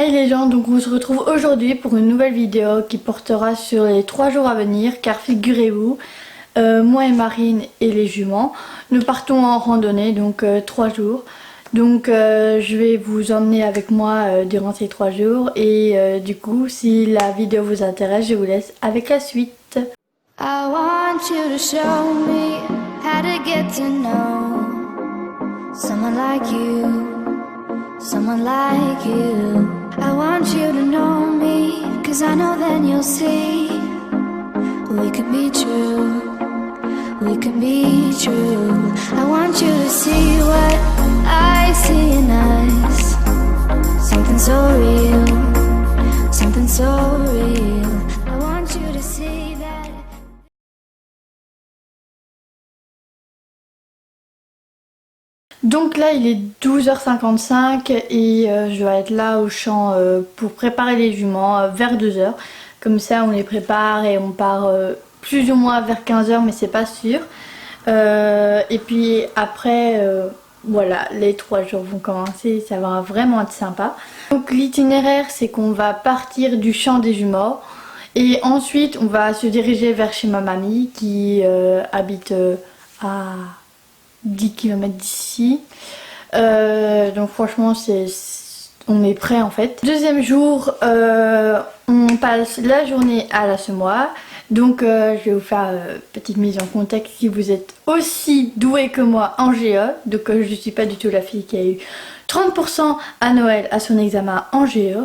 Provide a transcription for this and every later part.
Hey les gens, donc on se retrouve aujourd'hui pour une nouvelle vidéo qui portera sur les 3 jours à venir, car figurez-vous, moi et Marine et les juments, nous partons en randonnée, donc 3 jours. Donc je vais vous emmener avec moi durant ces 3 jours et du coup si la vidéo vous intéresse, je vous laisse avec la suite. I want you to show me how to get to know someone like you. Someone like you. I want you to know me, 'cause I know then you'll see we could be true, we could be true. I want you to see what I see in us, something so real, something so real. I want you to see that. Donc là il est 12h55 et je dois être là au champ pour préparer les juments vers 2h. Comme ça on les prépare et on part plus ou moins vers 15h mais c'est pas sûr. Et puis après voilà, les 3 jours vont commencer, ça va vraiment être sympa. Donc l'itinéraire c'est qu'on va partir du champ des juments et ensuite on va se diriger vers chez ma mamie qui habite à 10 km d'ici. Donc franchement on est prêt en fait. Deuxième jour, on passe la journée à la semoire. Donc je vais vous faire petite mise en contexte si vous êtes aussi doué que moi en GE. Donc je ne suis pas du tout la fille qui a eu 30% à Noël à son examen en GE.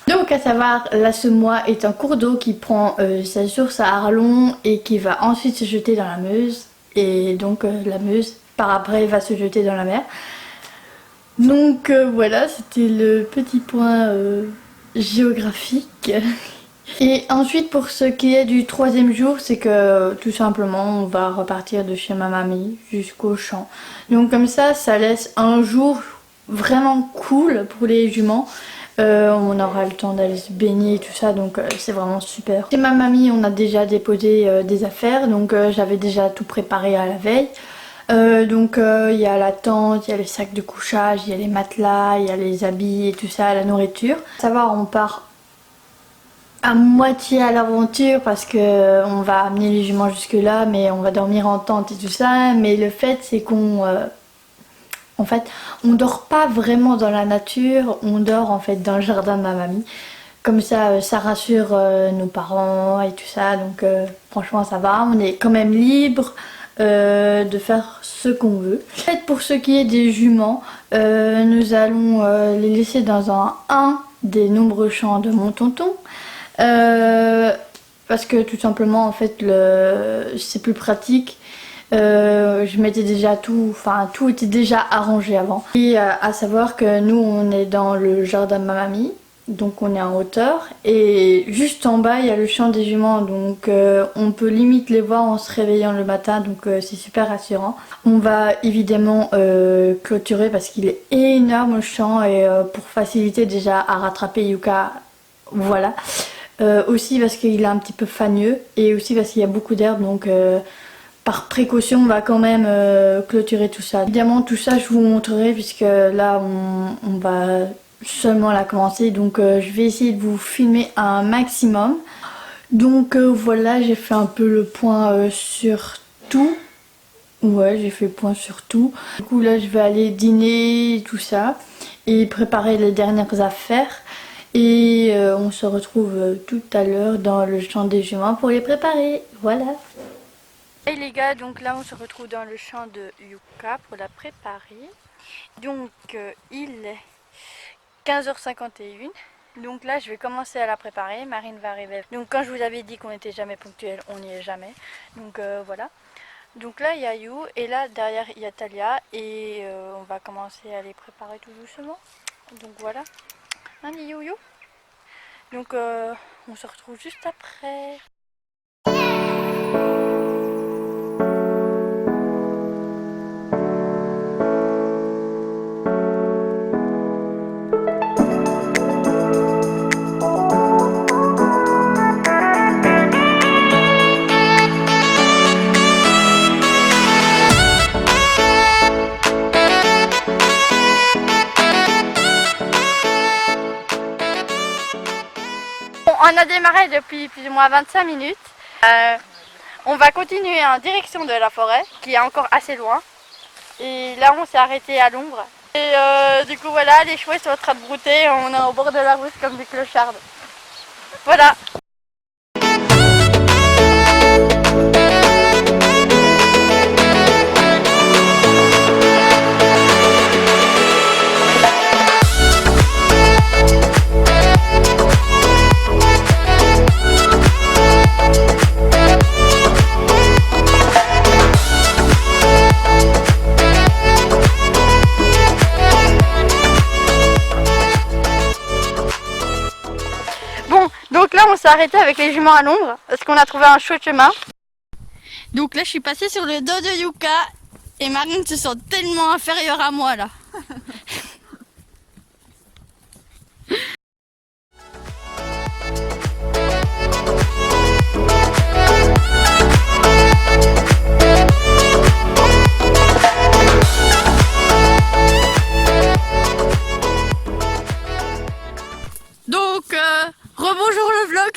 Donc à savoir, la Semois est un cours d'eau qui prend sa source à Arlon et qui va ensuite se jeter dans la Meuse. Et donc la Meuse par après va se jeter dans la mer. Donc voilà, c'était le petit point géographique. Et ensuite pour ce qui est du 3e jour, c'est que tout simplement on va repartir de chez ma mamie jusqu'au champ. Donc comme ça laisse un jour vraiment cool pour les juments. On aura le temps d'aller se baigner et tout ça, donc c'est vraiment super. Chez ma mamie on a déjà déposé des affaires, donc j'avais déjà tout préparé à la veille. Donc il y a la tente, il y a les sacs de couchage, il y a les matelas, il y a les habits et tout ça, la nourriture. Ça va, on part à moitié à l'aventure parce que on va amener les juments jusque là, mais on va dormir en tente et tout ça. Mais le fait c'est qu'on en fait, on dort pas vraiment dans la nature, on dort en fait dans le jardin de ma mamie. Comme ça, ça rassure nos parents et tout ça. Donc franchement ça va, on est quand même libre de faire ce qu'on veut. En fait, pour ce qui est des juments, nous allons les laisser dans un des nombreux champs de mon tonton. Parce que tout simplement en fait c'est plus pratique. Je mettais déjà tout, enfin tout était déjà arrangé avant. Et à savoir que nous on est dans le jardin de ma mamie, donc on est en hauteur et juste en bas il y a le champ des juments, donc on peut limite les voir en se réveillant le matin, donc c'est super rassurant. On va évidemment clôturer parce qu'il est énorme le champ et pour faciliter déjà à rattraper Yuka, voilà. Aussi parce qu'il est un petit peu fagneux et aussi parce qu'il y a beaucoup d'herbe, donc par précaution on va quand même clôturer tout ça. Évidemment tout ça je vous montrerai puisque là on va seulement la commencer, donc je vais essayer de vous filmer un maximum. Donc voilà, j'ai fait un peu le point sur tout. Ouais, j'ai fait le point sur tout. Du coup là je vais aller dîner tout ça et préparer les dernières affaires. Et on se retrouve tout à l'heure dans le champ des juments pour les préparer. Voilà. Et les gars, donc là on se retrouve dans le champ de Yuka pour la préparer. Donc il est 15h51. Donc là je vais commencer à la préparer. Marine va arriver. Donc quand je vous avais dit qu'on n'était jamais ponctuel, on n'y est jamais. Donc voilà. Donc là il y a You et là derrière il y a Talia. Et on va commencer à les préparer tout doucement. Donc voilà. Hein, You. Donc on se retrouve juste après. on a démarré depuis plus ou moins 25 minutes. On va continuer en direction de la forêt, qui est encore assez loin. Et là, on s'est arrêté à l'ombre. Et du coup, voilà, les chevaux sont en train de brouter. On est au bord de la route comme des clochards. Voilà. Donc là on s'est arrêté avec les juments à l'ombre parce qu'on a trouvé un chouette chemin. Donc là je suis passée sur le dos de Yuka et Marine se sent tellement inférieure à moi là. Rebonjour le vlog.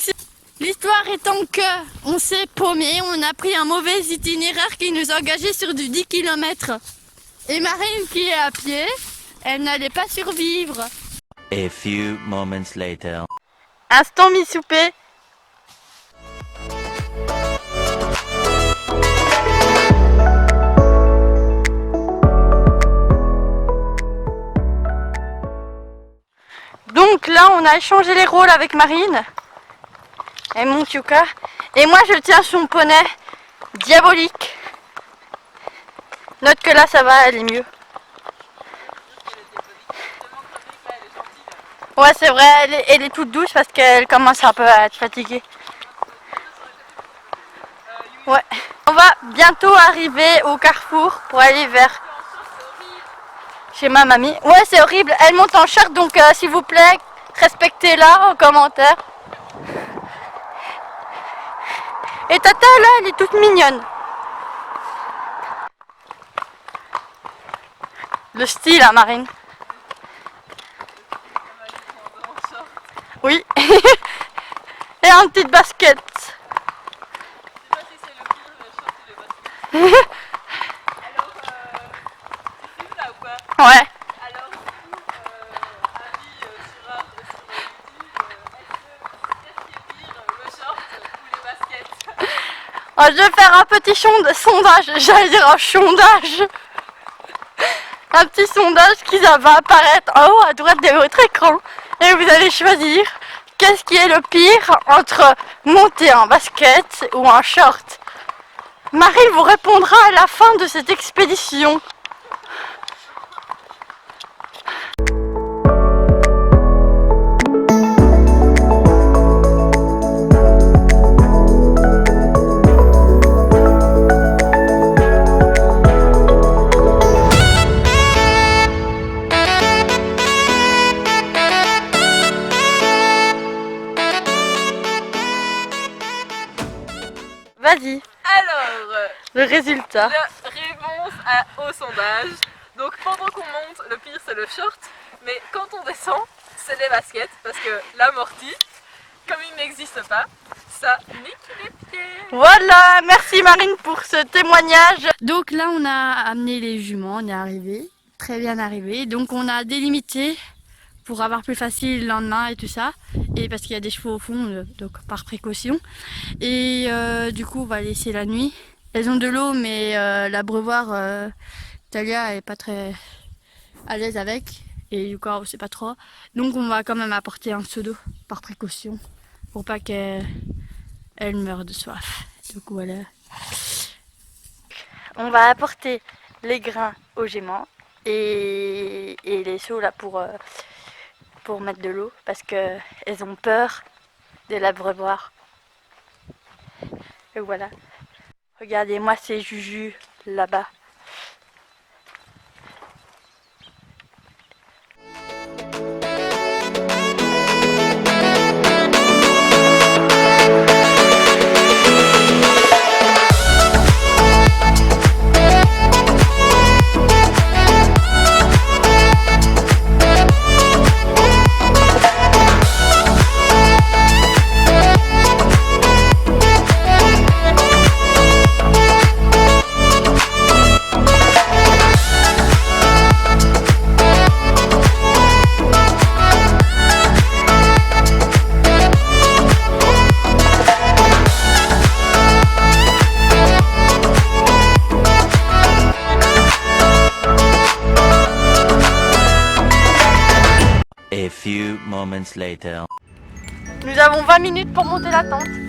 L'histoire étant que on s'est paumé, on a pris un mauvais itinéraire qui nous a engagés sur du 10 km. Et Marine qui est à pied, elle n'allait pas survivre. A few moments later. Instant mi-soupé. Donc là on a échangé les rôles avec Marine. Elle monte Yuka. Et moi je tiens son poney diabolique. Note que là ça va, elle est mieux. Ouais c'est vrai, elle est toute douce parce qu'elle commence un peu à être fatiguée. Ouais. On va bientôt arriver au carrefour pour aller vers chez ma mamie. Ouais c'est horrible, elle monte en short donc s'il vous plaît, respectez-la en commentaire. Et Tata là, elle est toute mignonne. Le style hein Marine. Oui. Et un petit basket. Ouais. Alors du coup, qu'est-ce qui est pire, le short ou les baskets? Oh, je vais faire un petit sondage, j'allais dire un sondage. Un petit sondage qui va apparaître en haut à droite de votre écran. Et vous allez choisir qu'est-ce qui est le pire entre monter en basket ou en short. Marie vous répondra à la fin de cette expédition. Vas-y, Alors, le résultat. la réponse au sondage. Donc pendant qu'on monte, le pire c'est le short, mais quand on descend, c'est les baskets, parce que l'amorti, comme il n'existe pas, ça nique les pieds. Voilà, merci Marine pour ce témoignage. Donc là on a amené les juments, on est arrivé, très bien arrivé. Donc on a délimité pour avoir plus facile le lendemain et tout ça. Et parce qu'il y a des chevaux au fond, donc par précaution. Et du coup on va laisser la nuit. Elles ont de l'eau mais l'abreuvoir, Talia est pas très à l'aise avec. Et du coup on sait pas trop. Donc on va quand même apporter un seau d'eau par précaution. Pour pas qu'elle meure de soif. Donc voilà. On va apporter les grains aux gémants et les seaux là pour mettre de l'eau parce qu'elles ont peur de l'abreuvoir. Et voilà. Regardez-moi ces jujus là-bas. few moments later. Nous avons 20 minutes pour monter la tente.